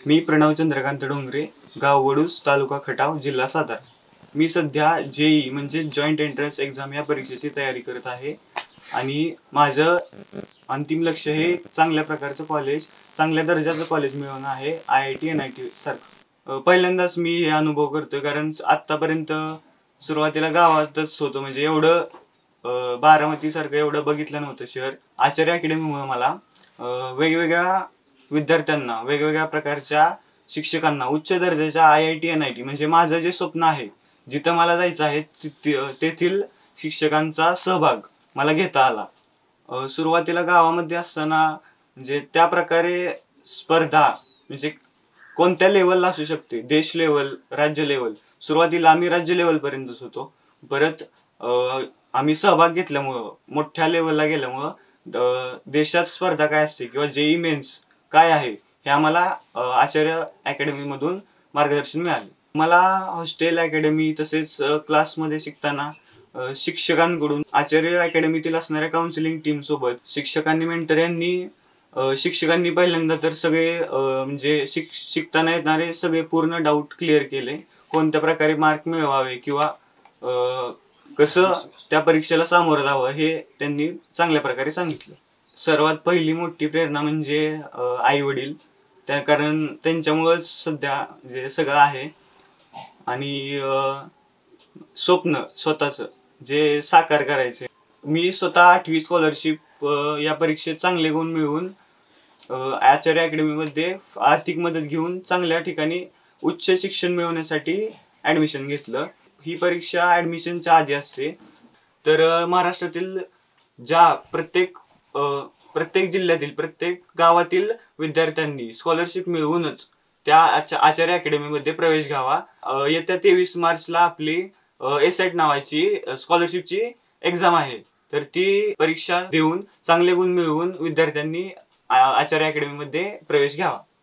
मी प्रणव चंद्रकांत डोंगरे, गाव वडूस, तालुका खटाव, जिल्हा सातारा. मी सध्या जेई म्हणजे जॉईंट एंट्रन्स एक्झाम या परीक्षेची तयारी करत आहे आणि माझं अंतिम लक्ष हे चांगल्या प्रकारचं कॉलेज, चांगल्या दर्जाचं कॉलेज मिळवणं आहे, IIT NIT सारखं. पहिल्यांदाच मी हे अनुभव करतोय, कारण आत्तापर्यंत सुरुवातीला गावातच होतो, म्हणजे एवढं बारामती सारखं एवढं बघितलं नव्हतं शहर. आचार्य अकॅडमीमुळे मला वेगवेगळ्या विद्यार्थ्यांना, वेगवेगळ्या प्रकारच्या शिक्षकांना, उच्च दर्जाच्या IIT NIT म्हणजे माझं जे स्वप्न आहे, जिथं मला जायचं आहे तेथील शिक्षकांचा सहभाग मला घेता आला. सुरुवातीला गावामध्ये असताना म्हणजे त्या प्रकारे स्पर्धा म्हणजे कोणत्या लेवलला असू शकते, देश लेवल, राज्य लेवल. सुरुवातीला आम्ही राज्य लेवल पर्यंतच होतो. परत आम्ही सहभाग घेतल्यामुळं, मोठ्या लेवलला गेल्यामुळं देशात स्पर्धा काय असते किंवा जेई मेन्स काय आहे हे आम्हाला आचार्य अकॅडमीमधून मार्गदर्शन मिळाले. मला हॉस्टेल, अकॅडमी तसेच क्लासमध्ये शिकताना शिक्षकांकडून, आचार्य अकॅडमीतील असणाऱ्या काउन्सिलिंग टीम सोबत शिक्षकांनी, मेंटर यांनी, शिक्षकांनी पहिल्यांदा तर सगळे म्हणजे शिकताना येणारे सगळे पूर्ण डाऊट क्लिअर केले. कोणत्या प्रकारे मार्क मिळवावे किंवा कसं त्या परीक्षेला सामोरं जावं हे त्यांनी चांगल्या प्रकारे सांगितलं. सर्वात पहिली मोठी प्रेरणा म्हणजे आई वडील, कारण त्यांच्यामुळेच सध्या जे सगळं आहे. आणि स्वप्न स्वतःचं जे साकार करायचे. मी स्वतः 8वी स्कॉलरशिप या परीक्षेत चांगले गुण मिळवून आचार्य अकॅडमीमध्ये आर्थिक मदत घेऊन चांगल्या ठिकाणी उच्च शिक्षण मिळवण्यासाठी ॲडमिशन घेतलं. ही परीक्षा ॲडमिशनच्या आधी असते. तर महाराष्ट्रातील ज्या प्रत्येक जिल्ह्यातील, प्रत्येक गावातील विद्यार्थ्यांनी स्कॉलरशिप मिळवूनच त्या आचार्य अकॅडमीमध्ये प्रवेश घ्यावा. येत्या 23 मार्चला आपली एसएट नावाची स्कॉलरशिपची एक्झाम आहे. तर ती परीक्षा देऊन चांगले गुण मिळवून विद्यार्थ्यांनी आचार्य अकॅडमीमध्ये प्रवेश घ्यावा.